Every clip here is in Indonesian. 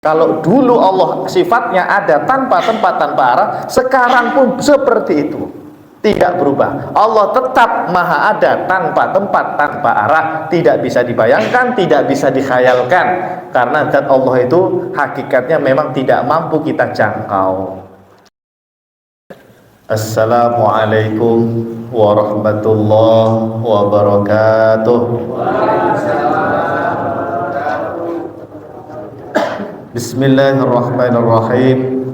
Kalau dulu Allah sifatnya ada tanpa tempat, tanpa arah, sekarang pun seperti itu, tidak berubah. Allah tetap maha ada tanpa tempat, tanpa arah, tidak bisa dibayangkan, tidak bisa dikhayalkan, karena zat Allah itu hakikatnya memang tidak mampu kita jangkau. Assalamualaikum warahmatullahi wabarakatuh. Bismillahirrahmanirrahim.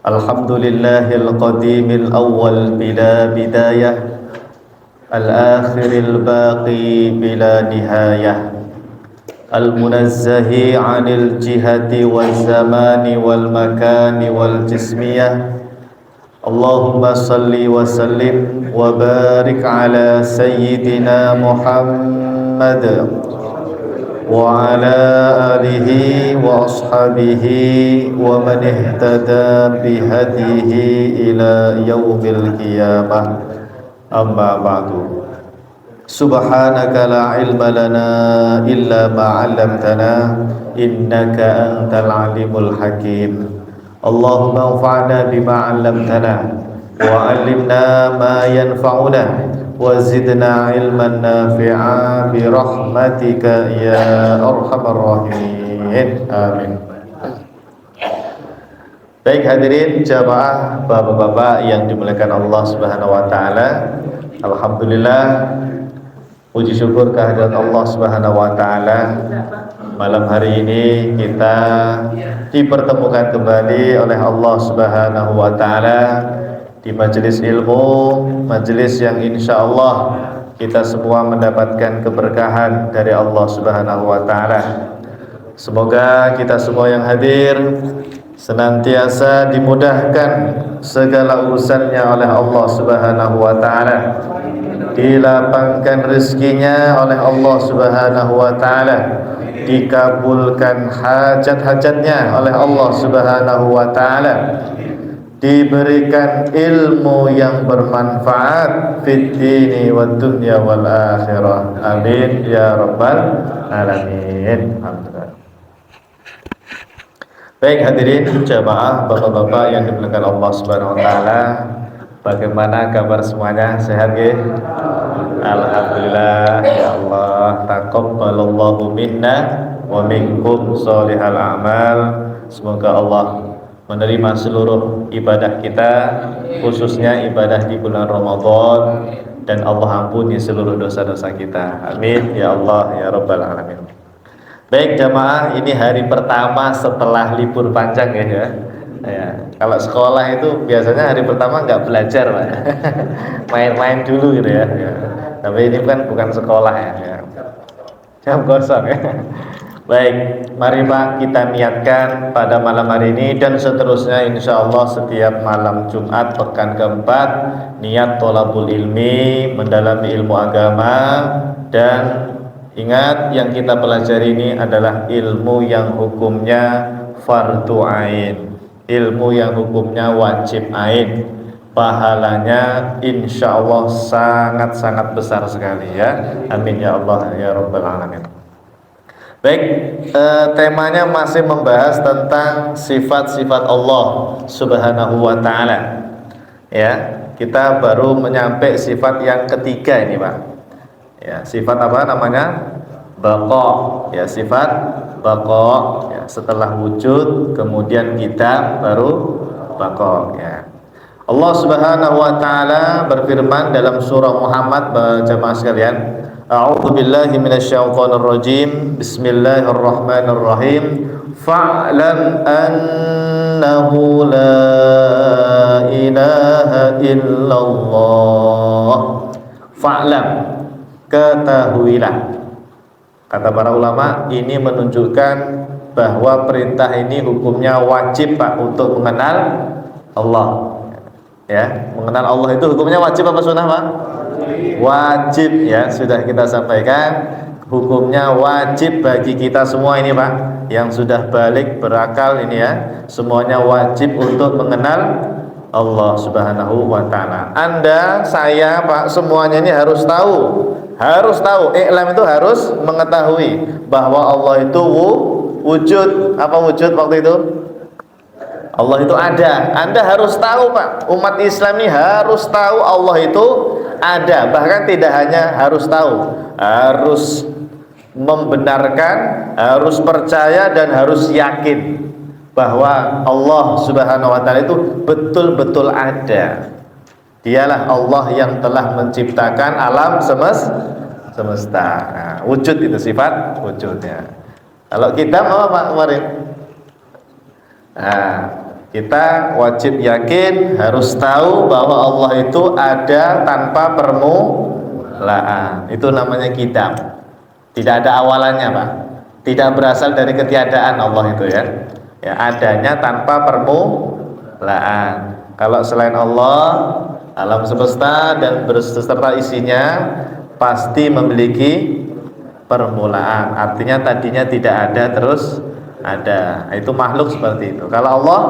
Alhamdulillahil qadimil awwal bila bidayah, al-akhiril baqi bila nihayah, al-munazzahi 'anil jihati wal zamani wal makani wal jismiyah. Allahumma salli wa sallim wa barik ala sayyidina Muhammad wa ala alihi wa ashabihi wa man ihtada bihadihi ila yaumil qiyamah. Amma ba'du. Subhanaka la ilma lana illa ma 'allamtana innaka antal alimul hakim. Allahumma anfa'na bima 'allamtana wa 'allimna ma yanfa'una wa zidna ilman nafi'a bi rahmatika ya arhamar rahimin. Amin. Baik hadirin jamaah, bapak-bapak yang dimuliakan Allah Subhanahu wa taala. Alhamdulillah, puji syukur kehadirat Allah Subhanahu wa taala. Malam hari ini kita dipertemukan kembali oleh Allah Subhanahu wa taala di majelis ilmu, majelis yang insya Allah kita semua mendapatkan keberkahan dari Allah Subhanahu wa taala. Semoga kita semua yang hadir senantiasa dimudahkan segala urusannya oleh Allah Subhanahu wa taala, dilapangkan rezekinya oleh Allah Subhanahu wa taala, dikabulkan hajat-hajatnya oleh Allah Subhanahu wa taala, diberikan ilmu yang bermanfaat fid dini wad dunya wal akhirah. Amin ya rabbal alamin. Alhamdulillah. Baik hadirin jamaah, bapak-bapak yang dimuliakan Allah Subhanahu wa taala, bagaimana kabar semuanya? Sehat nggih? Alhamdulillah ya Allah. Taqabbalallahu minna wa minkum sholihal a'mal. Semoga Allah menerima seluruh ibadah kita, khususnya ibadah di bulan Ramadan, dan Allah ampuni seluruh dosa-dosa kita. Amin ya Allah ya rabbal alamin. Baik jamaah, ini hari pertama setelah libur panjang ya. Ya, kalau sekolah itu biasanya hari pertama nggak belajar, Pak. Main-main dulu gitu ya. Tapi ini kan bukan sekolah ya. Jam kosong ya. Baik, mari Pak kita niatkan pada malam hari ini dan seterusnya insya Allah setiap malam Jumat pekan keempat, niat tholabul ilmi, mendalami ilmu agama. Dan ingat, yang kita pelajari ini adalah ilmu yang hukumnya fardu ain, ilmu yang hukumnya wajib ain. Pahalanya insya Allah sangat-sangat besar sekali ya. Amin ya Allah ya rabbal alamin. Baik, temanya masih membahas tentang sifat-sifat Allah Subhanahu wa taala. Ya, kita baru menyampai sifat yang ketiga ini, Pak. Ya, sifat apa namanya? Baqa. Ya, sifat baqa. Ya, setelah wujud kemudian kita baru baqa ya. Allah Subhanahu wa taala berfirman dalam surah Muhammad, jemaah sekalian, A'udzu billahi minasyaitonir rajim. Bismillahirrahmanirrahim. Fa'lam annahu la ilaha illallah. Fa'lam, ketahuilah. Kata para ulama, ini menunjukkan bahwa perintah ini hukumnya wajib, Pak, untuk mengenal Allah. Ya, mengenal Allah itu hukumnya wajib apa sunnah, Pak? Wajib ya, sudah kita sampaikan hukumnya wajib bagi kita semua ini, Pak, yang sudah balik berakal ini ya, semuanya wajib untuk mengenal Allah Subhanahu wa taala. Anda, saya, Pak, semuanya ini harus tahu. Harus tahu, i'lam itu harus mengetahui bahwa Allah itu Wujud, apa wujud waktu itu? Allah itu ada. Anda harus tahu Pak, umat Islam ini harus tahu Allah itu ada. Bahkan tidak hanya harus tahu, harus membenarkan, harus percaya dan harus yakin bahwa Allah Subhanahu wa taala itu betul-betul ada. Dialah Allah yang telah menciptakan alam semesta. Nah, wujud itu sifat wujudnya. Kalau kita mau Pak kemarin, nah, kita wajib yakin, harus tahu bahwa Allah itu ada tanpa permulaan. Itu namanya kitab. Tidak ada awalannya Pak. Tidak berasal dari ketiadaan Allah itu ya. Ya, adanya tanpa permulaan. Kalau selain Allah, alam semesta dan beserta isinya pasti memiliki permulaan. Artinya tadinya tidak ada terus ada. Itu makhluk seperti itu. Kalau Allah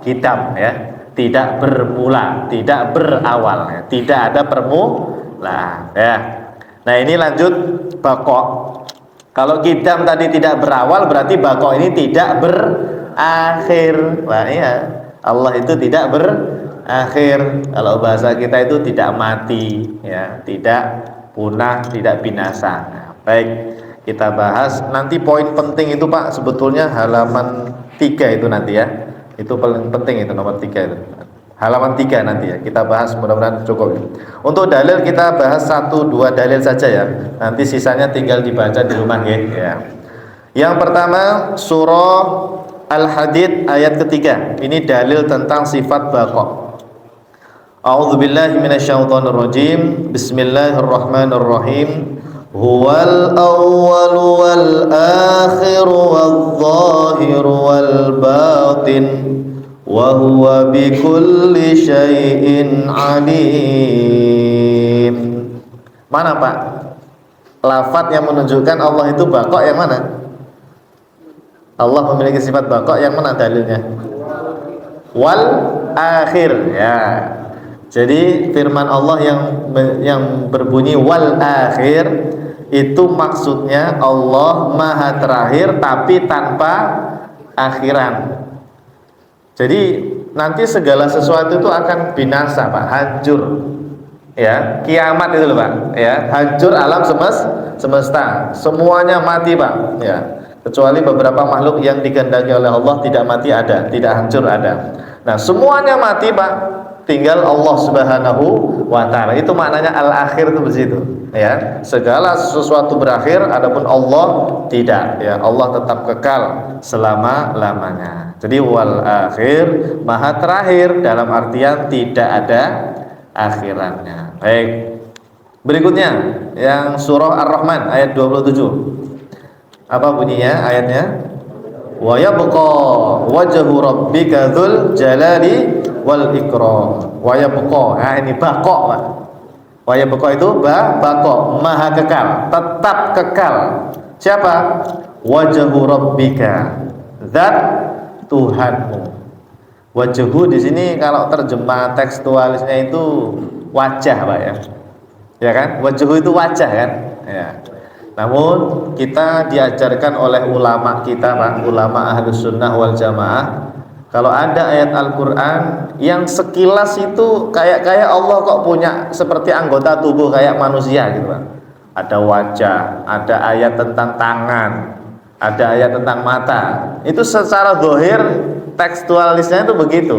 kitab ya, tidak bermula, tidak berawal ya, tidak ada permulaan ya. Nah, ini lanjut baqo. Kalau kitab tadi tidak berawal berarti baqo ini tidak berakhir. Nah, iya. Allah itu tidak berakhir. Kalau bahasa kita itu tidak mati ya, tidak punah, tidak binasa. Nah, baik, kita bahas nanti poin penting itu Pak, sebetulnya halaman 3 itu nanti ya. Itu paling penting itu nomor 3 itu. Halaman 3 nanti ya. Kita bahas mudah-mudahan cukup. Untuk dalil kita bahas 1-2 dalil saja ya. Nanti sisanya tinggal dibaca di rumah ya. Yang pertama surah Al-Hadid ayat ketiga. Ini dalil tentang sifat baqa. A'udzubillahi minasyaitonirrajim. Bismillahirrahmanirrahim. Huwal awwal wal akhir wal zahir wal batin wa huwa bikulli syai'in alim. Mana Pak? Lafaz yang menunjukkan Allah itu baqa yang mana? Allah memiliki sifat baqa yang mana dalilnya? Wal akhir ya. Jadi firman Allah yang berbunyi wal akhir itu maksudnya Allah maha terakhir tapi tanpa akhiran. Jadi nanti segala sesuatu itu akan binasa Pak, hancur ya, kiamat itu loh Pak ya, hancur alam semesta, semuanya mati Pak ya, kecuali beberapa makhluk yang dikehendaki oleh Allah tidak mati ada, tidak hancur ada. Nah, semuanya mati Pak, tinggal Allah Subhanahu wa taala. Itu maknanya al-akhir itu begitu ya. Segala sesuatu berakhir, adapun Allah tidak ya. Allah tetap kekal selama-lamanya. Jadi wal akhir, maha terakhir dalam artian tidak ada akhirannya. Baik. Berikutnya yang surah Ar-Rahman ayat 27. Apa bunyinya ayatnya? Wa yabqa wajhu rabbika dzul jalali wal ikram. Wa yabqa, nah ini baqa Pak. Wa yabqa itu baqa, maha kekal, tetap kekal. Siapa? Wajhu rabbika, zat Tuhanmu. Wajhu di sini kalau terjemah tekstualisnya itu wajah Pak ya. Ya kan? Wajhu itu wajah kan? Ya. Namun kita diajarkan oleh ulama kita Pak, ulama Ahlus Sunnah wal Jamaah, kalau ada ayat Al-Quran yang sekilas itu kayak Allah kok punya seperti anggota tubuh kayak manusia gitu Pak. Ada wajah, ada ayat tentang tangan, ada ayat tentang mata. Itu secara zahir tekstualisnya itu begitu.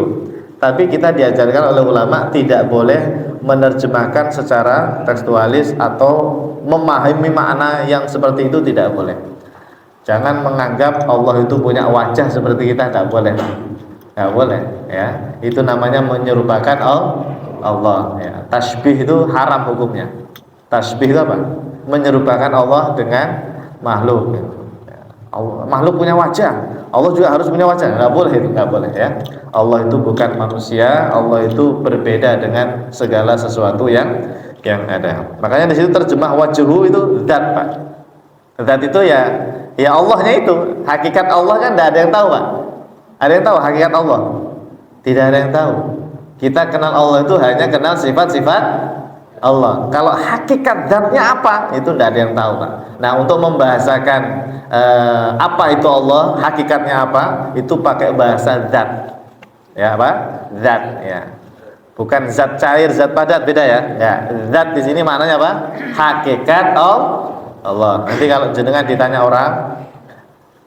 Tapi kita diajarkan oleh ulama tidak boleh menerjemahkan secara tekstualis atau memahami makna yang seperti itu, tidak boleh. Jangan menganggap Allah itu punya wajah seperti kita, tidak boleh. Tidak boleh ya. Itu namanya menyerupakan Allah ya. Tasbih itu haram hukumnya. Tasbih itu apa? Menyerupakan Allah dengan makhluk gitu. Makhluk punya wajah, Allah juga harus punya wajah. Nggak boleh itu, nggak boleh ya. Allah itu bukan manusia, Allah itu berbeda dengan segala sesuatu yang ada. Makanya di situ terjemah wajhu itu zat Pak. Zat itu ya Allahnya itu. Hakikat Allah kan tidak ada yang tahu Pak. Ada yang tahu hakikat Allah? Tidak ada yang tahu. Kita kenal Allah itu hanya kenal sifat-sifat Allah. Kalau hakikat zatnya apa, itu tidak ada yang tahu, Pak. Nah, untuk membahasakan apa itu Allah, hakikatnya apa, itu pakai bahasa zat. Ya, apa? Zat, ya. Bukan zat cair, zat padat, beda ya. Ya, zat di sini maknanya apa? Hakikat Allah. Nanti kalau jenengan ditanya orang,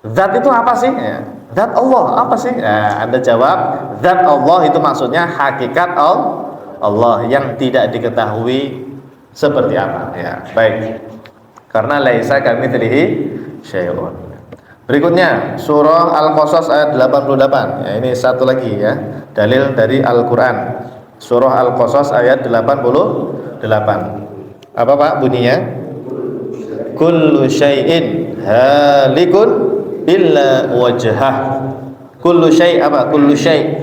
zat itu apa sih? Ya. Zat Allah apa sih? Ya, Anda jawab, zat Allah itu maksudnya hakikat Allah yang tidak diketahui seperti apa. Ya, baik. Karena laisa kamitslihi syai'un. Berikutnya surah Al-Qasas ayat 88. Ya, ini satu lagi ya, dalil dari Al-Qur'an. Surah Al-Qasas ayat 88. Apa Pak bunyinya? Kullu syai'in halikun illa wajhah. Kullu syai' apa? Kullu syai',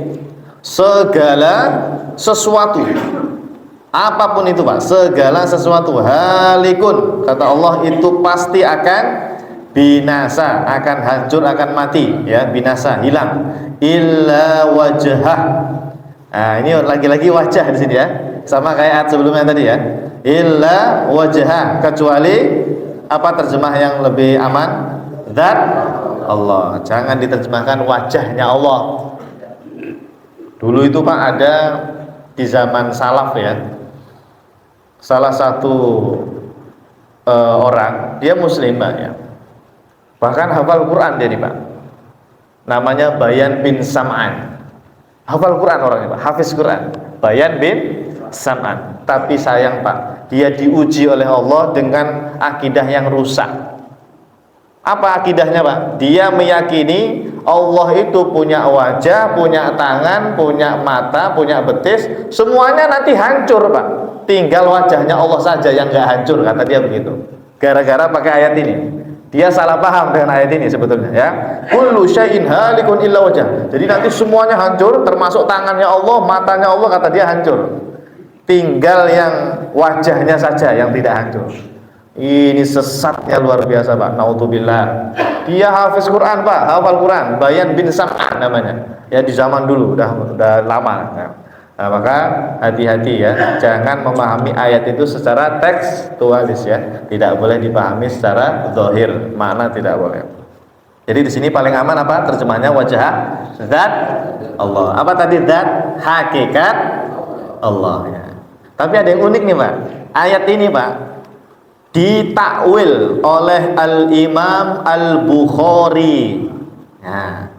segala sesuatu, apapun itu Pak, segala sesuatu, halikun, kata Allah, itu pasti akan binasa, akan hancur, akan mati, ya, binasa, hilang, illa wajhah. Nah, ini lagi-lagi wajah di sini ya, sama kayak ayat sebelumnya tadi ya, illa wajhah, kecuali apa terjemah yang lebih aman? Zat Allah. Jangan diterjemahkan wajahnya Allah. Dulu itu Pak ada di zaman salaf ya, salah satu orang, dia muslim Pak ya, bahkan hafal Quran dia nih Pak, namanya Bayan bin Sam'an. Hafal Quran orangnya Pak, hafiz Quran, Bayan bin Sam'an. Tapi sayang Pak, dia diuji oleh Allah dengan akidah yang rusak. Apa akidahnya Pak? Dia meyakini Allah itu punya wajah, punya tangan, punya mata, punya betis, semuanya nanti hancur Pak. Tinggal wajahnya Allah saja yang nggak hancur, kata dia begitu. Gara-gara pakai ayat ini. Dia salah paham dengan ayat ini sebetulnya ya. Kullu syai'in halikun illa wajah. Jadi nanti semuanya hancur, termasuk tangannya Allah, matanya Allah, kata dia hancur. Tinggal yang wajahnya saja yang tidak hancur. Ini sesatnya luar biasa Pak, naudzubillah. Dia hafiz Quran Pak, hafal Quran, Bayan bin Sam'an namanya. Ya di zaman dulu, udah lama. Nah, maka hati-hati ya, jangan memahami ayat itu secara tekstualis ya. Tidak boleh dipahami secara zahir, makna tidak boleh. Jadi di sini paling aman apa? Terjemahnya wajah zat Allah. Apa tadi? Zat hakikat Allah ya. Tapi ada yang unik nih Pak. Ayat ini Pak ditakwil oleh Al-Imam Al-Bukhari. Nah,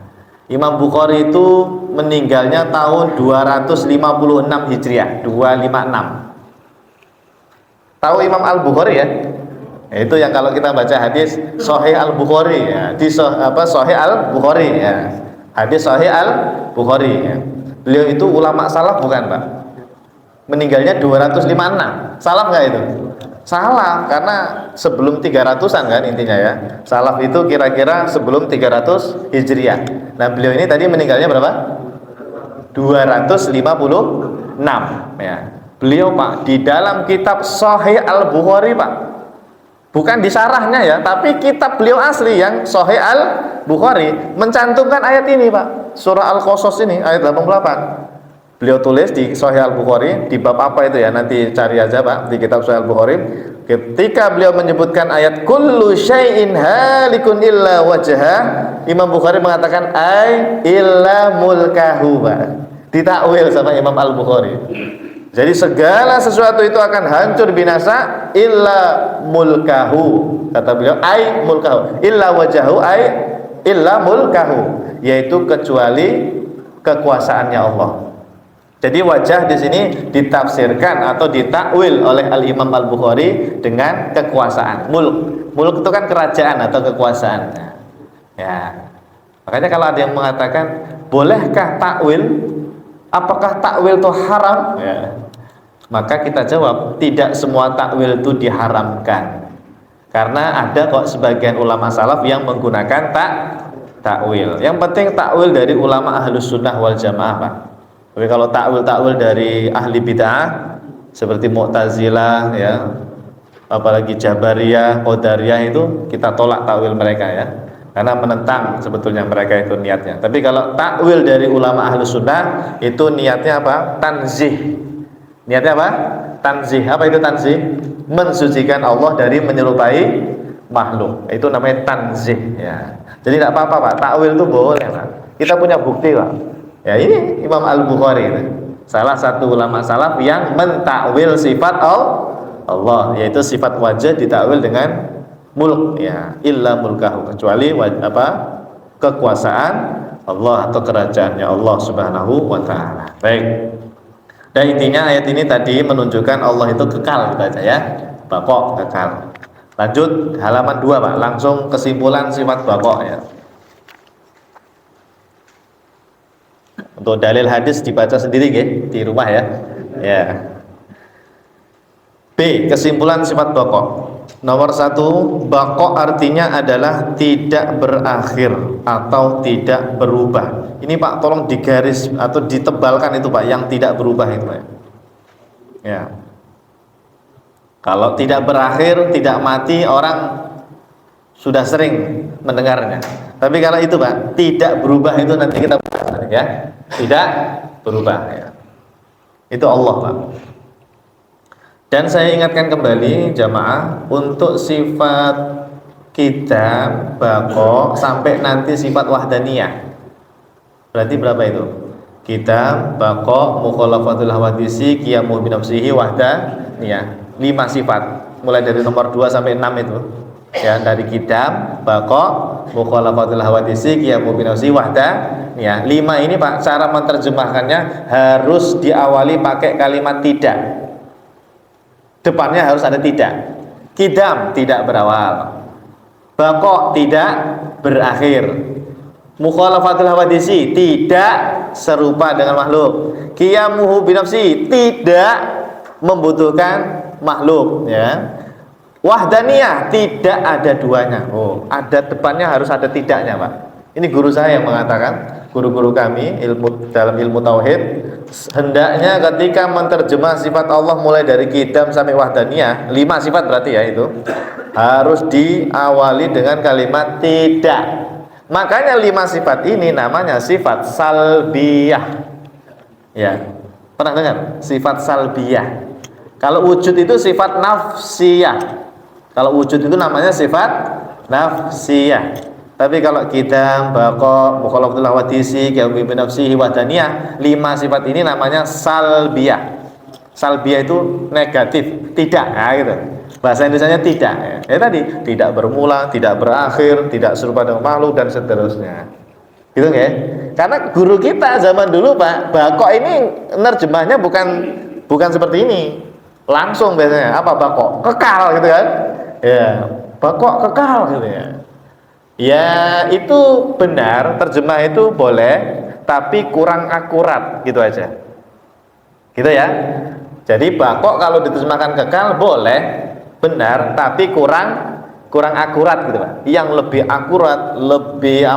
Imam Bukhari itu meninggalnya tahun 256 Hijriah, 256. Tahu Imam Al-Bukhari ya? Itu yang kalau kita baca hadis Sahih Al-Bukhari ya, di Sahih Al-Bukhari ya. Hadis Sahih Al-Bukhari ya. Beliau itu ulama salaf bukan, Pak? Meninggalnya 256. Salaf nggak itu? Salaf, karena sebelum 300-an kan intinya ya. Salaf itu kira-kira sebelum 300 Hijriah. Nah, beliau ini tadi meninggalnya berapa? 256 ya. Beliau Pak di dalam kitab Sahih Al-Bukhari Pak, bukan di sarahnya ya, tapi kitab beliau asli yang Sahih Al-Bukhari mencantumkan ayat ini Pak. Surah Al-Qasas ini ayat 88. Beliau tulis di Sahih Al-Bukhari di bab apa itu ya, nanti cari aja Pak di kitab Sahih Al-Bukhari. Ketika beliau menyebutkan ayat kullu syai'in halikun illa wajhah, Imam Bukhari mengatakan ai illa mulkahu Pak. Ditakwil sama Imam Al-Bukhari. Jadi segala sesuatu itu akan hancur binasa illa mulkahu, kata beliau, ai mulkahu, illa wajahu ai illa mulkahu, yaitu kecuali kekuasaannya Allah. Jadi wajah di sini ditafsirkan atau ditakwil oleh Al-Imam Al-Bukhari dengan kekuasaan. Mulk itu kan kerajaan atau kekuasaan. Ya. Makanya kalau ada yang mengatakan, bolehkah takwil? Apakah takwil itu haram? Ya. Maka kita jawab, tidak semua takwil itu diharamkan. Karena ada kok sebagian ulama salaf yang menggunakan takwil. Yang penting takwil dari ulama Ahlus Sunnah wal Jamaah Pak. Tapi kalau takwil dari ahli bid'ah seperti Mu'tazilah ya, apalagi Jabariyah, Qadariyah, itu kita tolak takwil mereka ya. Karena menentang sebetulnya mereka itu niatnya. Tapi kalau takwil dari ulama Ahlus Sunnah itu niatnya apa? Tanzih. Niatnya apa? Tanzih. Apa itu tanzih? Mensucikan Allah dari menyerupai makhluk. Itu namanya tanzih ya. Jadi tidak apa-apa Pak, takwil itu boleh Pak. Kita punya bukti Pak. Ya ini Imam Al-Bukhari itu. Salah satu ulama salaf yang mentakwil sifat Allah, yaitu sifat wajah ditakwil dengan mulk ya, illa mulkahu, kecuali kekuasaan Allah atau kerajaannya Allah Subhanahu wa taala. Baik. Dan intinya ayat ini tadi menunjukkan Allah itu kekal gitu aja ya. Baqo, kekal. Lanjut halaman 2 Pak, langsung kesimpulan sifat baqo ya. Untuk dalil hadis dibaca sendiri nggih di rumah ya. Ya. B. Kesimpulan sifat baqo. Nomor 1, baqo artinya adalah tidak berakhir atau tidak berubah. Ini Pak, tolong digaris atau ditebalkan itu Pak, yang tidak berubah itu Pak. Ya. Kalau tidak berakhir, tidak mati, orang sudah sering mendengarnya. Tapi kalau itu Pak, tidak berubah itu nanti kita bahas ya. Tidak berubah ya. Itu Allah Pak. Dan saya ingatkan kembali jamaah, untuk sifat kita baqo sampai nanti sifat wahdaniyah. Berarti berapa itu? Kita baqo, mukhalafatul hawadisi, qiyamu bi nafsihi, wahdaniyah. 5 sifat, mulai dari nomor 2 sampai 6 itu. Ya, dari kitab, baqo, mukhalafatul hawadisi, qiyamu bi nafsihi, wahdaniyah. 5 ini Pak, cara menerjemahkannya harus diawali pakai kalimat tidak. Depannya harus ada tidak. Kidam tidak berawal. Baqo tidak berakhir. Mukhalafatul hawadisi tidak serupa dengan makhluk. Qiyamuhu binafsi tidak membutuhkan makhluk ya. Wahdaniyah tidak ada duanya. Oh, ada depannya harus ada tidaknya Pak. Ini guru saya yang mengatakan, guru-guru kami dalam ilmu tauhid, hendaknya ketika menerjemah sifat Allah mulai dari qidam sampai wahdaniyah, 5 sifat berarti ya, itu harus diawali dengan kalimat tidak. Makanya 5 sifat ini namanya sifat salbiyah. Ya, pernah dengar sifat salbiyah? Kalau wujud itu sifat nafsiyah. Kalau wujud itu namanya sifat nafsiyah. Tapi kalau qidam, baqo, mukhalafatul hawadisi, qiyamu bi nafsihi, wahdaniyah, 5 sifat ini namanya salbiyah. Salbiyah itu negatif, tidak, nah, gitu. Bahasa Indonesianya tidak ya. Ya tadi, tidak bermula, tidak berakhir, tidak serupa dengan makhluk, dan seterusnya. Gitu nggak? Karena guru kita zaman dulu Pak, baqo ini nerjemahnya bukan seperti ini. Langsung biasanya apa baqo? Kekal gitu kan? Ya, baqo kekal gitu ya. Ya itu benar, terjemah itu boleh, tapi kurang akurat gitu aja. Gitu ya. Jadi baqo kalau diterjemahkan kekal boleh, benar, tapi kurang akurat gitu Pak. Yang lebih akurat, lebih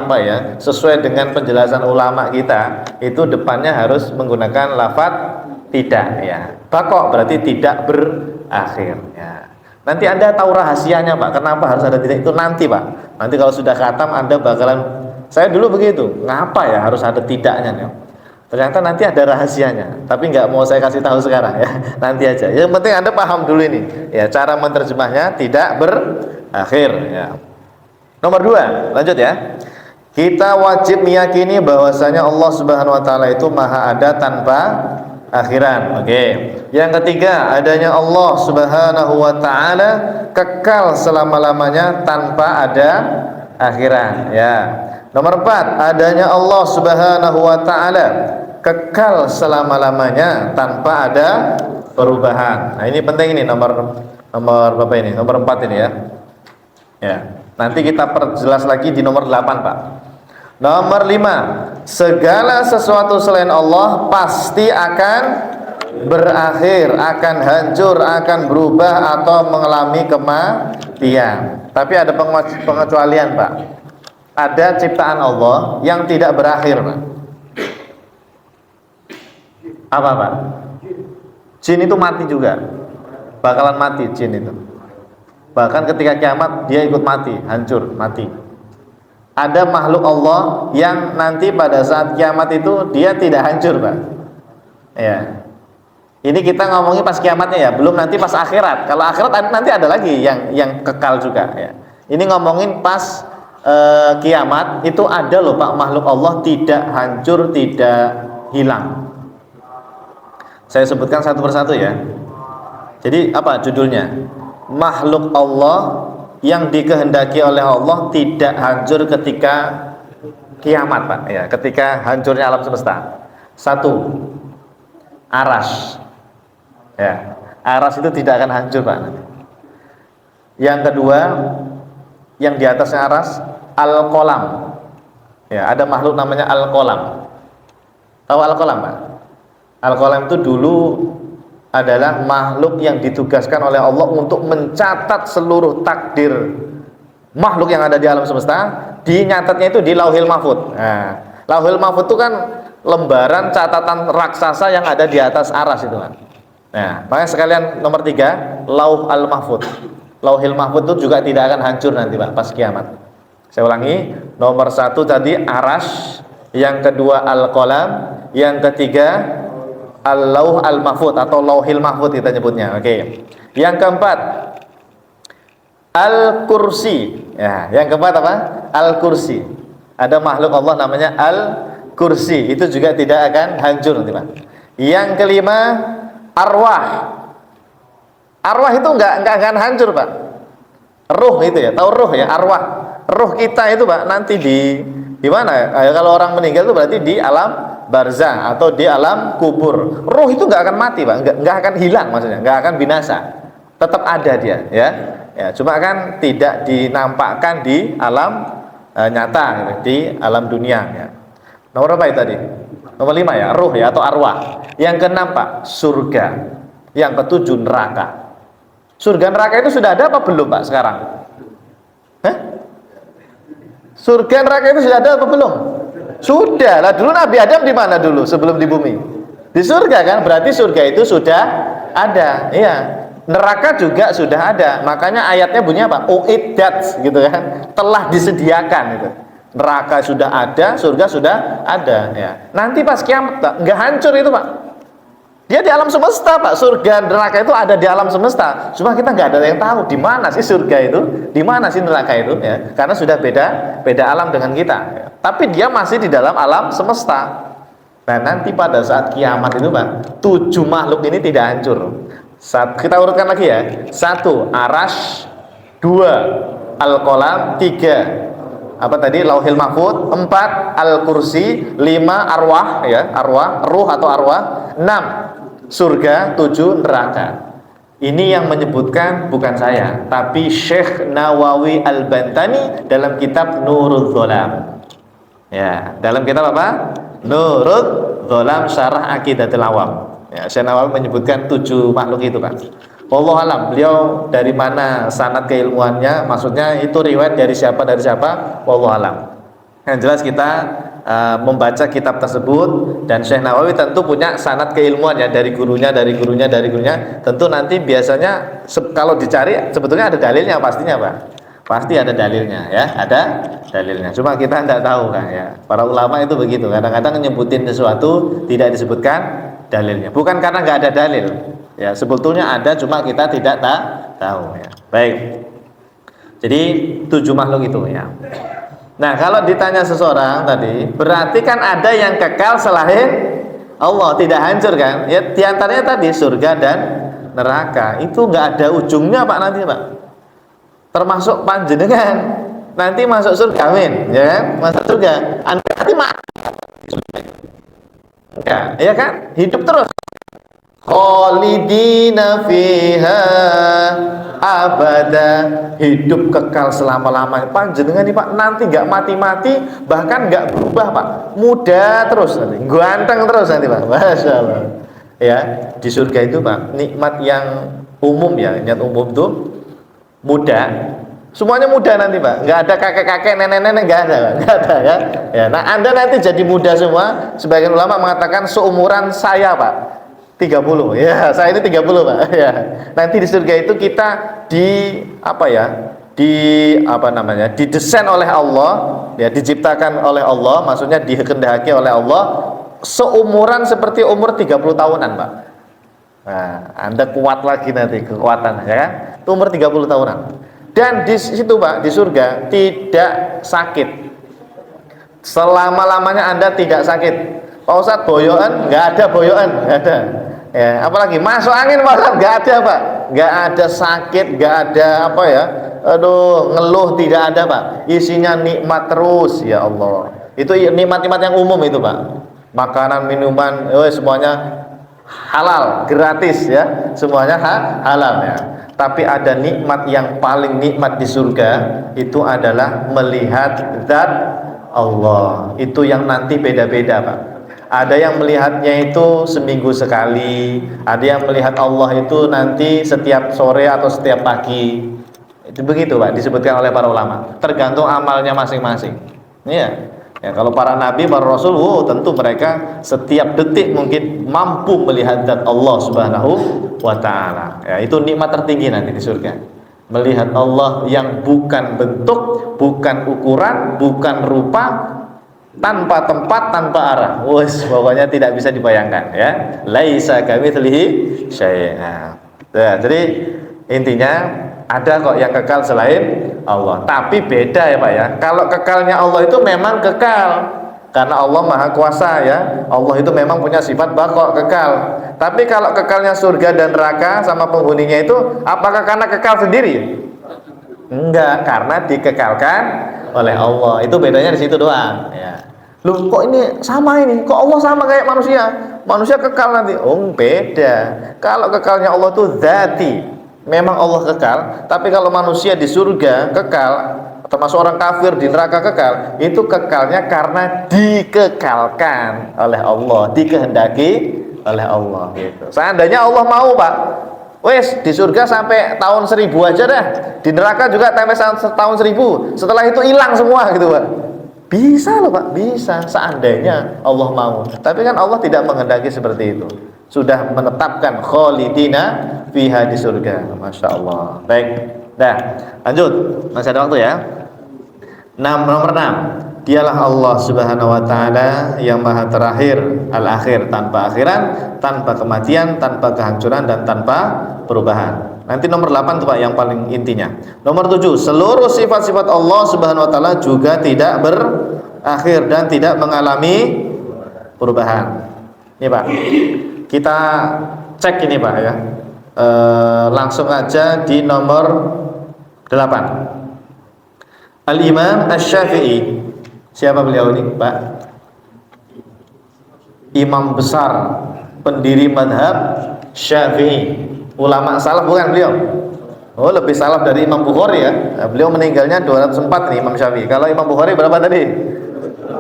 sesuai dengan penjelasan ulama kita, itu depannya harus menggunakan lafadz tidak ya. Baqo berarti tidak berakhir ya. Nanti Anda tahu rahasianya Pak, kenapa harus ada tidak itu nanti Pak. Nanti kalau sudah khatam Anda bakalan, saya dulu begitu, ngapa ya harus ada tidaknya ya? Ternyata nanti ada rahasianya, tapi nggak mau saya kasih tahu sekarang ya, nanti aja. Yang penting Anda paham dulu ini ya, cara menerjemahnya tidak berakhir ya. Nomor 2, lanjut ya. Kita wajib meyakini bahwasanya Allah Subhanahu wa taala itu maha ada tanpa akhiran. Oke. Yang ketiga, adanya Allah Subhanahu wa taala kekal selama-lamanya tanpa ada akhiran ya. Nomor 4, adanya Allah Subhanahu wa taala kekal selama-lamanya tanpa ada perubahan. Nah, ini penting ini nomor berapa ini? Nomor 4 ini ya. Ya. Nanti kita perjelas lagi di nomor 8, Pak. Nomor 5, segala sesuatu selain Allah pasti akan berakhir, akan hancur, akan berubah atau mengalami kematian. Tapi ada pengecualian, Pak. Ada ciptaan Allah yang tidak berakhir, Pak. Apa, Pak? Jin itu mati juga. Bakalan mati jin itu. Bahkan ketika kiamat dia ikut mati, hancur, mati. Ada makhluk Allah yang nanti pada saat kiamat itu dia tidak hancur, Pak. Ya. Ini kita ngomongin pas kiamatnya ya, belum nanti pas akhirat. Kalau akhirat nanti ada lagi yang kekal juga ya. Ini ngomongin pas kiamat, itu ada loh Pak makhluk Allah tidak hancur, tidak hilang. Saya sebutkan satu persatu ya. Jadi apa judulnya? Makhluk Allah yang dikehendaki oleh Allah tidak hancur ketika kiamat Pak ya, ketika hancurnya alam semesta. Satu, aras. Ya, aras itu tidak akan hancur Pak. Yang kedua, yang di atasnya aras, al-qalam. Ya, ada makhluk namanya al-qalam. Tahu al-qalam Pak? Al-qalam itu dulu adalah makhluk yang ditugaskan oleh Allah untuk mencatat seluruh takdir makhluk yang ada di alam semesta. Dinyatatnya itu di Lauhil Mahfuz. Nah, Lauhil Mahfuz itu kan lembaran catatan raksasa yang ada di atas aras itu kan. Nah, makanya sekalian nomor 3, Lauh al-Mahfuz. Lauhil Mahfuz itu juga tidak akan hancur nanti Pak pas kiamat. Saya ulangi, nomor 1 tadi aras, yang kedua al-qalam, yang ketiga al-lauh al-mahfuz atau lauhil mahfuz kita nyebutnya. Oke. Yang keempat al-kursi. Ya, yang keempat apa? Al-kursi. Ada makhluk Allah namanya al-kursi. Itu juga tidak akan hancur nanti Pak. Yang kelima arwah. Arwah itu enggak akan hancur Pak. Ruh itu ya, tahu ruh ya, arwah. Ruh kita itu Pak nanti di mana? Kalau orang meninggal itu berarti di alam barzah atau di alam kubur. Ruh itu nggak akan mati Pak, nggak akan hilang, maksudnya nggak akan binasa, tetap ada dia ya. Ya cuma kan tidak dinampakkan di alam nyata gitu, di alam dunia ya. Nomor apa itu tadi? Nomor 5 ya, ruh ya atau arwah. Yang keenam Pak, surga. Yang ketujuh neraka. Surga neraka itu sudah ada apa belum Pak sekarang? Surga neraka itu sudah ada apa belum? Sudah lah. Dulu Nabi Adam di mana dulu sebelum di bumi? Di surga kan? Berarti surga itu sudah ada. Iya. Neraka juga sudah ada. Makanya ayatnya bunyinya apa? Uiddat gitu kan? Telah disediakan itu. Neraka sudah ada, surga sudah ada. Ya. Nanti pas kiamat nggak hancur itu Pak. Dia di alam semesta Pak. Surga neraka itu ada di alam semesta. Cuma kita nggak ada yang tahu di mana sih surga itu, di mana sih neraka itu ya. Karena sudah beda alam dengan kita. Ya. Tapi dia masih di dalam alam semesta. Nah nanti pada saat kiamat itu Pak, 7 makhluk ini tidak hancur. Kita urutkan lagi ya. 1 aras, 2 al-qalam, 3 apa tadi lauhil mahfuz, 4 al-kursi, 5 arwah ya, arwah, ruh atau arwah, 6 surga, 7 neraka. Ini yang menyebutkan bukan saya, tapi Syekh Nawawi Al-Bantani dalam kitab Nurul Dzolam. Ya, dalam kitab apa? Nurul Dzolam Syarah Aqidatul Awam. Ya, Syekh Nawawi menyebutkan 7 makhluk itu Pak. Wallahu alam, beliau dari mana sanad keilmuannya, maksudnya itu riwayat dari siapa, wallahu alam. Yang jelas kita membaca kitab tersebut, dan Syekh Nawawi tentu punya sanad keilmuan ya, dari gurunya. Tentu nanti biasanya kalau dicari sebetulnya ada dalilnya pastinya Pak. Pasti ada dalilnya ya, ada dalilnya. Cuma kita tidak tahu kan ya. Para ulama itu begitu, kadang-kadang nyebutin sesuatu tidak disebutkan dalilnya. Bukan karena nggak ada dalil. Ya, sebetulnya ada, cuma kita tidak tahu ya. Baik. Jadi 7 makhluk itu ya. Nah, kalau ditanya seseorang tadi, berarti kan ada yang kekal selain Allah, tidak hancur kan? Ya, diantaranya tadi surga dan neraka. Itu nggak ada ujungnya Pak nanti Pak. Termasuk panjenengan nanti masuk surga, amin. Ya kan? Masuk surga. Anda nanti mati. Ya kan? Hidup terus. Khalidina fiha abada, hidup kekal selama-lamanya. Panjenengan nih Pak nanti nggak mati-mati, bahkan nggak berubah Pak, muda terus nanti, ganteng terus nanti Pak. Masya Allah. Ya, di surga itu Pak nikmat yang umum ya, nikmat umum tuh muda. Semuanya muda nanti Pak, nggak ada kakek-kakek, nenek-nenek, nggak ada ya. Ya, nah Anda nanti jadi muda semua. Sebagian ulama mengatakan seumuran saya Pak. 30 ya, saya ini 30 Pak ya. Nanti di surga itu kita didesain oleh Allah ya, diciptakan oleh Allah, maksudnya dikehendaki oleh Allah seumuran seperti umur 30 tahunan Pak. Nah, Anda kuat lagi nanti kekuatan, ya kan? Itu umur 30 tahunan. Dan di situ Pak, di surga tidak sakit. Selama-lamanya Anda tidak sakit. Pak Ustadz, boyoan? Nggak ada boyoan, nggak ada. Ya, apalagi masuk angin Pak Ustadz, nggak ada Pak. Nggak ada sakit, nggak ada apa ya. Aduh, ngeluh tidak ada Pak. Isinya nikmat terus, ya Allah. Itu nikmat-nikmat yang umum itu Pak. Makanan, minuman, semuanya halal, gratis ya, semuanya halal ya. Tapi ada nikmat yang paling nikmat di surga, itu adalah melihat zat Allah. Itu yang nanti beda-beda Pak. Ada yang melihatnya itu seminggu sekali, ada yang melihat Allah itu nanti setiap sore atau setiap pagi. Itu begitu Pak, disebutkan oleh para ulama. Tergantung amalnya masing-masing. Iya. Ya, kalau para nabi, para rasul, tentu mereka setiap detik mungkin mampu melihat zat Allah Subhanahu wa taala. Ya, itu nikmat tertinggi nanti di surga. Melihat Allah yang bukan bentuk, bukan ukuran, bukan rupa, tanpa tempat, tanpa arah. Pokoknya tidak bisa dibayangkan ya. Laisa kamitslihi syai'. Nah, jadi intinya ada kok yang kekal selain Allah. Tapi beda ya Pak ya. Kalau kekalnya Allah itu memang kekal, karena Allah Maha Kuasa ya. Allah itu memang punya sifat baqo, kekal. Tapi kalau kekalnya surga dan neraka sama penghuninya itu, apakah karena kekal sendiri? Enggak, karena dikekalkan oleh Allah. Itu bedanya di situ doang ya. Loh, kok ini sama ini? Kok Allah sama kayak manusia? Manusia kekal nanti. Oh, beda. Kalau kekalnya Allah itu dzati, memang Allah kekal. Tapi kalau manusia di surga kekal, termasuk orang kafir di neraka kekal, itu kekalnya karena dikekalkan oleh Allah, dikehendaki oleh Allah gitu. Seandainya Allah mau Pak, wes di surga sampai tahun 1000 aja dah, di neraka juga sampai tahun 1000, setelah itu hilang semua gitu Pak. Bisa loh Pak, bisa seandainya Allah mau. Tapi kan Allah tidak menghendaki seperti itu. Sudah menetapkan khalidina fiha di surga. Masya Allah. Baik, dah lanjut, masih ada waktu ya. Nomor 6, dialah Allah Subhanahu wa taala yang maha terakhir, al-akhir, tanpa akhiran, tanpa kematian, tanpa kehancuran, dan tanpa perubahan. Nanti nomor 8 tuh Pak yang paling intinya. Nomor 7, seluruh sifat-sifat Allah Subhanahu wa taala juga tidak berakhir dan tidak mengalami perubahan. Ini Pak, kita cek ini Pak ya. Langsung aja di nomor 8. Al-Imam Asy-Syafi'i. Siapa beliau ini Pak? Imam besar, pendiri madhab Syafi'i. Ulama salaf bukan beliau? Oh, lebih salaf dari Imam Bukhari ya. Nah, beliau meninggalnya 204 nih Imam Syafi'i. Kalau Imam Bukhari berapa tadi?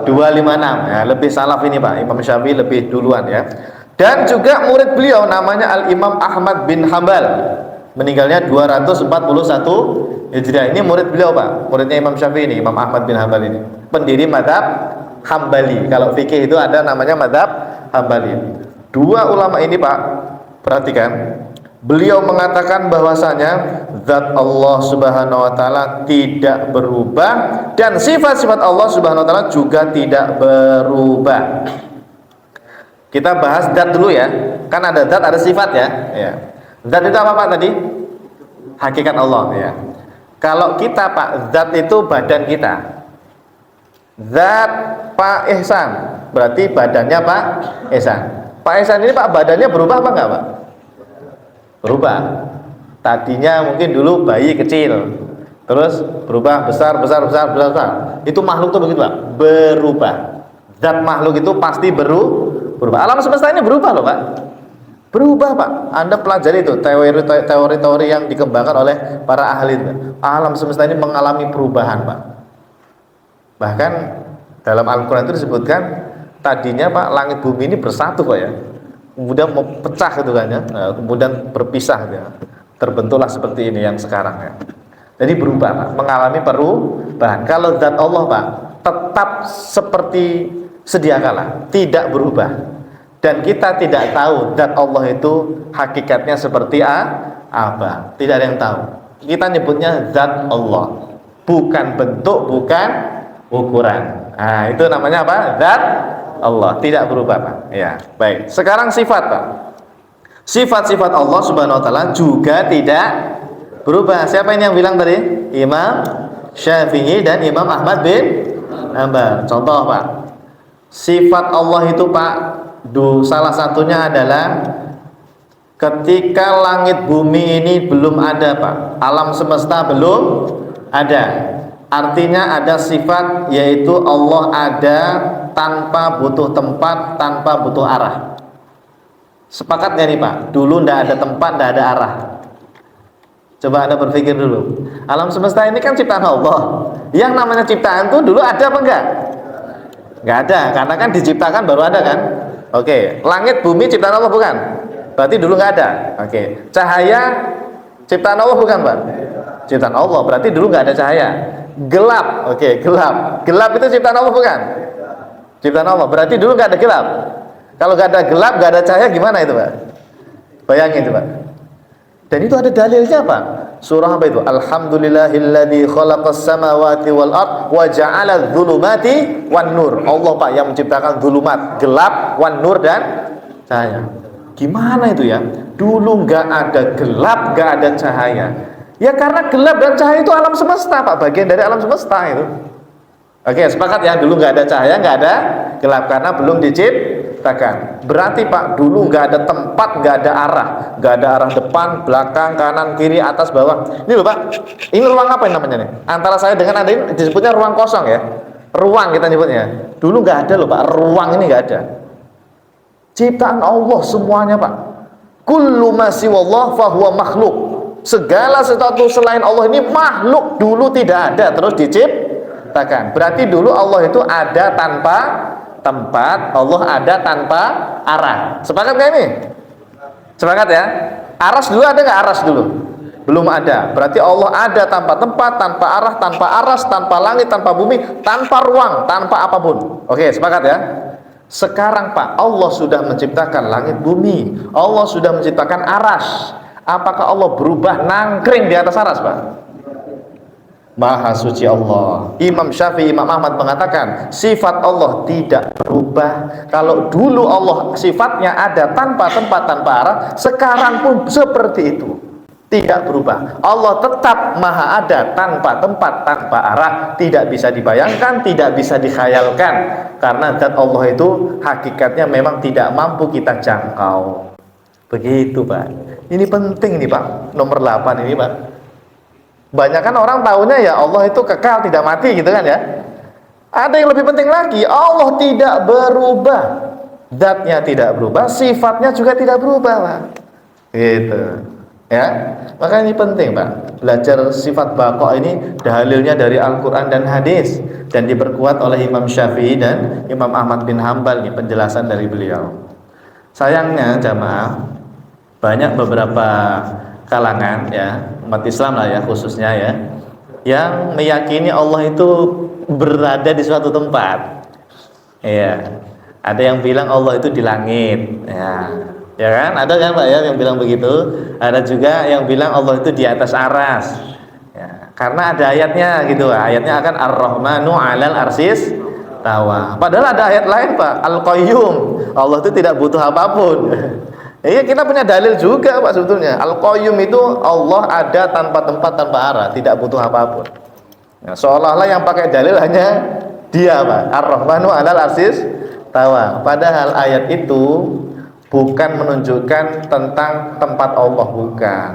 256. Ya, lebih salaf ini Pak. Imam Syafi'i lebih duluan ya. Dan juga murid beliau namanya Al-Imam Ahmad bin Hambal. Meninggalnya 241 Hijriah. Ini murid beliau Pak. Muridnya Imam Syafi'i ini, Imam Ahmad bin Hambal ini. Pendiri madhab Hambali. Kalau fikih itu ada namanya madhab Hambali. Dua ulama ini Pak, perhatikan. Beliau mengatakan bahwasanya zat Allah Subhanahu wa taala tidak berubah dan sifat-sifat Allah Subhanahu wa taala juga tidak berubah. Kita bahas zat dulu ya. Kan ada zat, ada sifat ya. Ya. Zat itu apa Pak tadi? Hakikat Allah ya. Kalau kita Pak, zat itu badan kita. Zat Pak Ihsan berarti badannya Pak Ihsan. Pak Ihsan ini Pak badannya berubah apa enggak Pak? Berubah. Tadinya mungkin dulu bayi kecil, terus berubah besar. Itu makhluk tuh begitu Pak, berubah. Zat makhluk itu pasti berubah. Alam semesta ini berubah loh Pak, berubah Pak. Anda pelajari itu teori-teori yang dikembangkan oleh para ahli. Alam semesta ini mengalami perubahan Pak. Bahkan dalam Al-Quran itu disebutkan tadinya Pak langit bumi ini bersatu Pak ya, kemudian mau pecah gitu kan ya, kemudian berpisah ya. Terbentuklah seperti ini yang sekarang ya. Jadi berubah Pak, mengalami perubahan. Kalau zat Allah Pak tetap seperti sedia kala, tidak berubah. Dan kita tidak tahu zat Allah itu hakikatnya seperti apa. Tidak ada yang tahu. Kita nyebutnya zat Allah, bukan bentuk, bukan ukuran. Nah, itu namanya apa? Zat Allah, tidak berubah Pak. Ya, baik. Sekarang sifat Pak. Sifat-sifat Allah Subhanahu wa taala juga tidak berubah. Siapa ini yang bilang tadi? Imam Syafi'i dan Imam Ahmad bin Hanbal. Contoh, Pak. Sifat Allah itu, Pak, salah satunya adalah ketika langit bumi ini belum ada, Pak. Alam semesta belum ada. Artinya ada sifat, yaitu Allah ada tanpa butuh tempat, tanpa butuh arah. Sepakat nggak nih, Pak? Dulu nggak ada tempat, nggak ada arah. Coba Anda berpikir dulu. Alam semesta ini kan ciptaan Allah. Yang namanya ciptaan tuh dulu ada apa enggak? Nggak ada, karena kan diciptakan baru ada kan? Oke, langit bumi ciptaan Allah bukan? Berarti dulu nggak ada. Oke, cahaya ciptaan Allah bukan, Pak? Ciptaan Allah, berarti dulu nggak ada cahaya. Gelap, oke, gelap. Gelap itu ciptaan Allah bukan? Ciptaan Allah, berarti dulu nggak ada gelap. Kalau nggak ada gelap, nggak ada cahaya, gimana itu, Pak? Bayangin itu, Pak. Dan itu ada dalilnya, Pak. Surah apa itu? Alhamdulillahilladzi khalaqas samawati wal ard wa ja'ala dzulumati wan nur. Allah, Pak, yang menciptakan dzulumat, gelap, wan nur, dan cahaya. Gimana itu ya? Dulu nggak ada gelap, nggak ada cahaya. Ya karena gelap dan cahaya itu alam semesta, Pak, bagian dari alam semesta itu. Oke, sepakat ya, dulu nggak ada cahaya, nggak ada gelap karena belum diciptakan. Berarti, Pak, dulu nggak ada tempat, nggak ada arah, nggak ada arah depan, belakang, kanan, kiri, atas, bawah. Ini loh, Pak, ini ruang apa yang namanya nih? Antara saya dengan Anda ini disebutnya ruang kosong ya, ruang kita nyebutnya. Dulu nggak ada loh, Pak, ruang ini nggak ada. Ciptaan Allah semuanya, Pak. Kullu ma siwallah fahuwa makhluk. Segala sesuatu selain Allah ini makhluk, dulu tidak ada, terus diciptakan. Berarti dulu Allah itu ada tanpa tempat, Allah ada tanpa arah. Sepakat nggak ini? Sepakat ya? Aras dulu ada nggak? Aras dulu belum ada. Berarti Allah ada tanpa tempat, tanpa arah, tanpa aras, tanpa langit, tanpa bumi, tanpa ruang, tanpa apapun. Oke, sepakat ya? Sekarang, Pak, Allah sudah menciptakan langit bumi, Allah sudah menciptakan aras. Apakah Allah berubah nangkring di atas aras, Pak? Maha suci Allah. Imam Syafi'i, Imam Ahmad mengatakan sifat Allah tidak berubah. Kalau dulu Allah sifatnya ada tanpa tempat, tanpa arah, sekarang pun seperti itu, tidak berubah. Allah tetap maha ada tanpa tempat, tanpa arah, tidak bisa dibayangkan, tidak bisa dikhayalkan, karena zat Allah itu hakikatnya memang tidak mampu kita jangkau. Begitu, Pak. Ini penting nih, Pak. Nomor 8 ini, Pak. Banyak kan orang tahunya ya Allah itu kekal, tidak mati gitu kan ya. Ada yang lebih penting lagi, Allah tidak berubah. Zatnya tidak berubah, sifatnya juga tidak berubah, Pak. Gitu. Ya. Maka ini penting, Pak. Belajar sifat baqa ini dalilnya dari Al-Qur'an dan hadis dan diperkuat oleh Imam Syafi'i dan Imam Ahmad bin Hanbal, ini penjelasan dari beliau. Sayangnya jamaah, banyak beberapa kalangan ya, umat Islam lah ya khususnya ya, yang meyakini Allah itu berada di suatu tempat. Ya, ada yang bilang Allah itu di langit. Ya kan? Ada kan, Pak ya yang bilang begitu. Ada juga yang bilang Allah itu di atas aras. Ya, karena ada ayatnya gitu, ayatnya akan Ar-Rahmanu 'alal arsis tawa. Padahal ada ayat lain, Pak, Al-Qayyum. Allah itu tidak butuh apapun. Iya, kita punya dalil juga, Pak, sebetulnya. Al-Qayyum itu Allah ada tanpa tempat, tanpa arah, tidak butuh apapun. Nah, seolah-olah yang pakai dalil hanya dia, Pak. Ar-Rahmanu 'alal arsis tawa. Padahal ayat itu bukan menunjukkan tentang tempat Allah, bukan.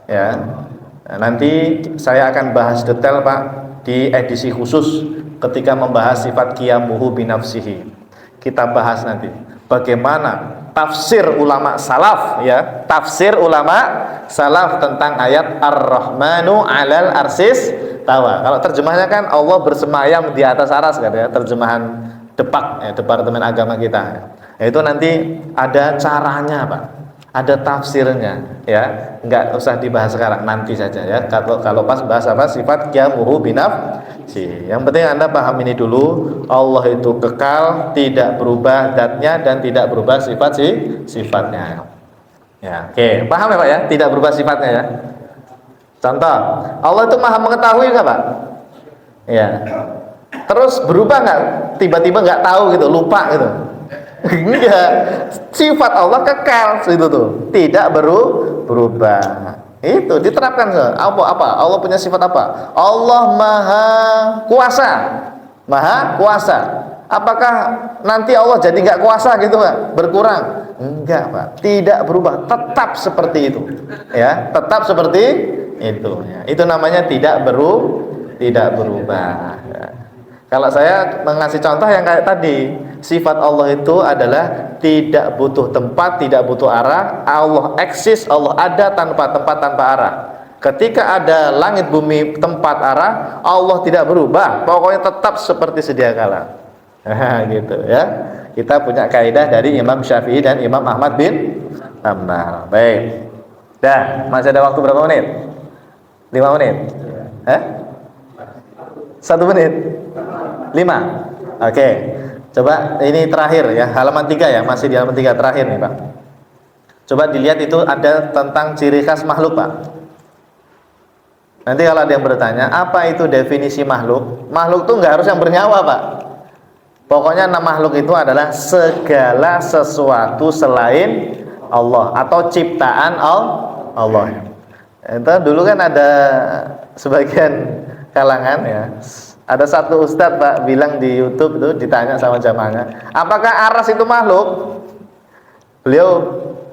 Ya. Nah, nanti saya akan bahas detail, Pak, di edisi khusus ketika membahas sifat qiyamuhu binafsihi. Kita bahas nanti bagaimana tafsir ulama salaf ya, tafsir ulama salaf tentang ayat Ar-Rahmanu 'alal arsis tawa. Kalau terjemahnya kan Allah bersemayam di atas aras kan ya, terjemahan Depak ya, Departemen Agama kita. Ya, itu nanti ada caranya, Pak. Ada tafsirnya ya. Enggak usah dibahas sekarang, nanti saja ya. Kalau pas bahas apa sifat qiyamuhu binafsi. Yang penting Anda paham ini dulu, Allah itu kekal, tidak berubah zatnya dan tidak berubah sifatnya. Ya, oke. Paham ya, Pak ya? Tidak berubah sifatnya ya. Contoh, Allah itu Maha mengetahui enggak, Pak? Ya. Terus berubah enggak? Tiba-tiba enggak tahu gitu, lupa gitu. Enggak. Sifat Allah kekal itu tuh, tidak berubah. Itu diterapkan apa? Allah punya sifat apa? Allah Maha Kuasa. Maha Kuasa. Apakah nanti Allah jadi nggak kuasa gitu Pak? Berkurang? Enggak Pak. Tidak berubah. Tetap seperti itu. Ya, tetap seperti itu. Ya. Itu namanya tidak berubah. Ya. Kalau saya mengasih contoh yang kayak tadi, sifat Allah itu adalah tidak butuh tempat, tidak butuh arah. Allah eksis, Allah ada tanpa tempat, tanpa arah. Ketika ada langit bumi tempat arah, Allah tidak berubah. Pokoknya tetap seperti sedia kala. Nah, gitu ya. Kita punya kaidah dari Imam Syafi'i dan Imam Ahmad bin Hanbal. Baik. Dah, masih ada waktu berapa menit? 5 menit. 1 menit. 5. Oke. Coba ini terakhir ya, halaman 3 ya, masih di halaman 3 terakhir nih, Pak. Coba dilihat itu ada tentang ciri khas makhluk, Pak. Nanti kalau ada yang bertanya, apa itu definisi makhluk? Makhluk itu nggak harus yang bernyawa, Pak. Pokoknya makhluk itu adalah segala sesuatu selain Allah atau ciptaan Allah. Itu dulu kan ada sebagian kalangan ya. Ada satu ustadz Pak bilang di YouTube itu ditanya sama jamaahnya, apakah aras itu makhluk? Beliau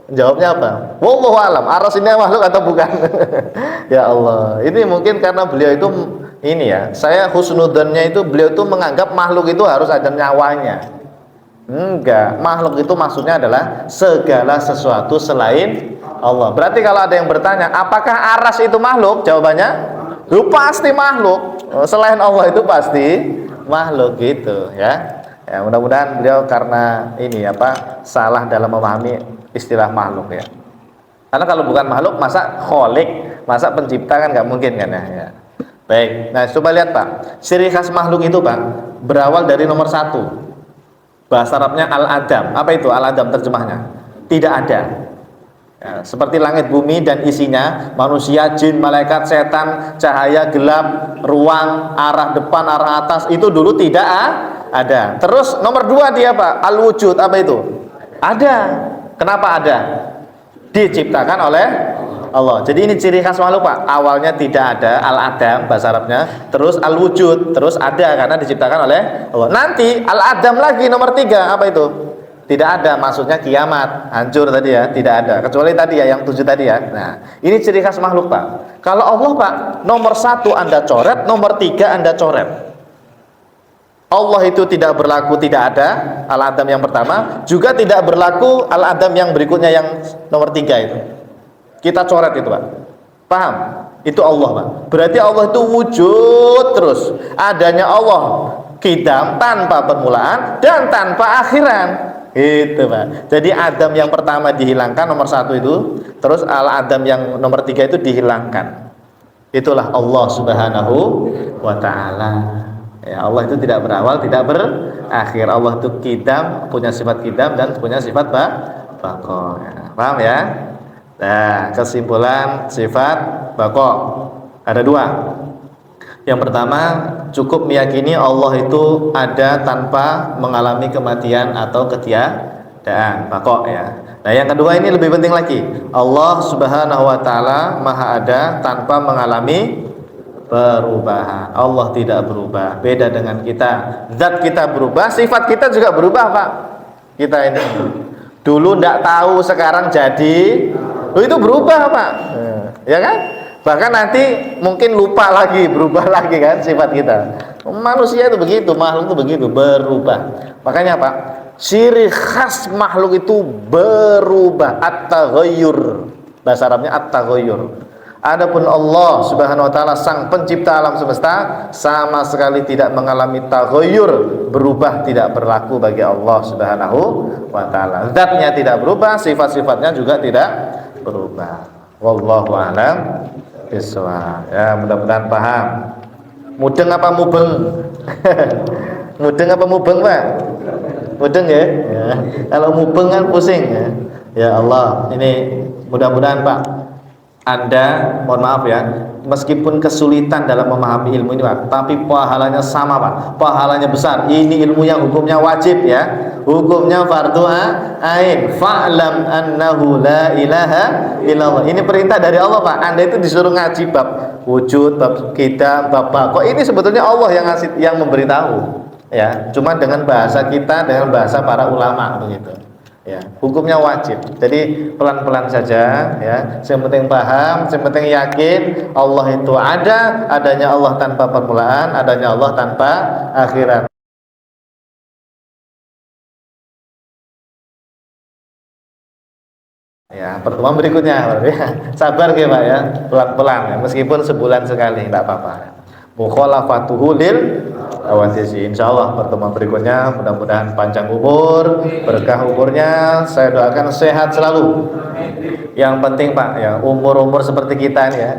jawabnya apa? Wallahu alam, aras ini makhluk atau bukan? Ya Allah, ini mungkin karena beliau itu ini ya, saya husnudzonnya itu beliau itu menganggap makhluk itu harus ada nyawanya. Enggak, makhluk itu maksudnya adalah segala sesuatu selain Allah. Berarti kalau ada yang bertanya, apakah aras itu makhluk? Jawabannya, lu pasti makhluk. Selain Allah itu pasti makhluk gitu ya. Ya mudah-mudahan beliau karena ini apa salah dalam memahami istilah makhluk ya. Karena kalau bukan makhluk masa kholik, masa pencipta kan nggak mungkin kan ya. Baik, nah coba lihat Pak, ciri khas makhluk itu Pak berawal dari nomor 1. Bahasa Arabnya al-adam. Apa itu al-adam terjemahnya? Tidak ada. Ya, seperti langit bumi dan isinya, manusia, jin, malaikat, setan, cahaya, gelap, ruang, arah depan, arah atas, itu dulu tidak ada. Terus nomor 2 dia Pak, al-wujud. Apa itu? Ada. Kenapa ada? Diciptakan oleh Allah. Jadi ini ciri khas makhluk Pak. Awalnya tidak ada, al-adam bahasa Arabnya, terus al-wujud, terus ada karena diciptakan oleh Allah. Nanti al-adam lagi nomor 3, apa itu? Tidak ada, maksudnya kiamat, hancur tadi ya, tidak ada. Kecuali tadi ya yang 7 tadi ya. Nah, ini ciri khas makhluk Pak. Kalau Allah Pak, nomor 1 Anda coret, nomor 3 Anda coret. Allah itu tidak berlaku, tidak ada, al-adam yang pertama, juga tidak berlaku al-adam yang berikutnya yang nomor 3 itu. Kita coret itu Pak. Paham? Itu Allah Pak. Berarti Allah itu wujud terus. Adanya Allah qidam tanpa permulaan dan tanpa akhiran. Gitu Pak. Jadi Adam yang pertama dihilangkan nomor 1 itu, terus al-Adam yang nomor 3 itu dihilangkan. Itulah Allah Subhanahu wa ta'ala. Ya, Allah itu tidak berawal, tidak berakhir. Allah itu qidam, punya sifat qidam dan punya sifat baqa. Ya, paham ya? Nah, kesimpulan sifat baqa ada 2. Yang pertama, cukup meyakini Allah itu ada tanpa mengalami kematian atau ketiadaan, baqa ya. Nah, yang kedua ini lebih penting lagi. Allah Subhanahu wa taala Maha ada tanpa mengalami perubahan. Allah tidak berubah. Beda dengan kita. Zat kita berubah, sifat kita juga berubah, Pak. Kita ini dulu tidak tahu, sekarang jadi. Itu berubah, Pak. Ya kan? Bahkan nanti mungkin lupa lagi, berubah lagi kan sifat kita. Manusia itu begitu, makhluk itu begitu, berubah. Makanya Pak, ciri khas makhluk itu berubah, at-taghayyur. Bahasa Arabnya at-taghayyur. Adapun Allah Subhanahu wa taala sang pencipta alam semesta sama sekali tidak mengalami taghayyur, berubah tidak berlaku bagi Allah Subhanahu wa taala. Zatnya tidak berubah, sifat-sifatnya juga tidak berubah. Wallahu a'lam bishawab. Ya, mudah-mudahan paham. Mudeng apa mubeng? Mudeng apa mubeng, Pak? Mudeng ya? Ya. Kalau mubeng kan pusing ya. Ya Allah, ini mudah-mudahan Pak, Anda mohon maaf ya, meskipun kesulitan dalam memahami ilmu ini Pak, tapi pahalanya sama Pak, pahalanya besar. Ini ilmu yang hukumnya wajib ya, hukumnya fardu ain. Fa'lam annahu la ilaha illallah. Ini perintah dari Allah Pak. Anda itu disuruh ngaji bab wujud, bab kita, bab kok ini sebetulnya Allah yang ngasih, yang memberitahu ya, cuma dengan bahasa kita, dengan bahasa para ulama begitu ya. Hukumnya wajib, jadi pelan-pelan saja ya. Yang penting paham, yang penting yakin Allah itu ada, adanya Allah tanpa permulaan, adanya Allah tanpa akhirat. Ya, pertemuan berikutnya sabar ya Pak ya, pelan-pelan ya, meskipun sebulan sekali tidak apa-apa. Mukhalafatuhu lil awatisi. Insyaallah pertemuan berikutnya mudah-mudahan panjang umur, berkah umurnya. Saya doakan sehat selalu. Yang penting Pak ya, umur-umur seperti kita ini ya.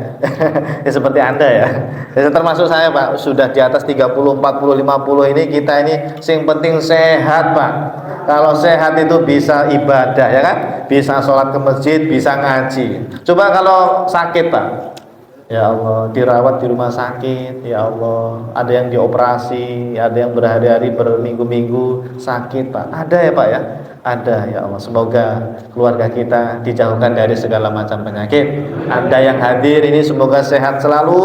Ya seperti Anda ya. Ya termasuk saya Pak, sudah di atas 30, 40, 50 ini, kita ini sing penting sehat Pak. Kalau sehat itu bisa ibadah ya kan? Bisa sholat ke masjid, bisa ngaji. Coba kalau sakit Pak, ya Allah, dirawat di rumah sakit, ya Allah, ada yang dioperasi, ada yang berhari-hari, berminggu-minggu sakit Pak, ada ya Pak ya, ada ya Allah. Semoga keluarga kita dijauhkan dari segala macam penyakit. Anda yang hadir ini semoga sehat selalu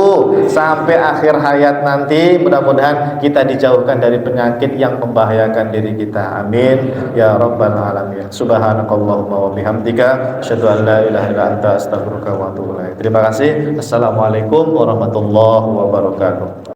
sampai akhir hayat nanti, mudah-mudahan kita dijauhkan dari penyakit yang membahayakan diri kita, amin ya rabbal alamin. Subhanakallahumma wa bihamdika asyhadu an la ilaha illa anta astaghfiruka wa atubu ilaik. Terima kasih. Assalamualaikum warahmatullahi wabarakatuh.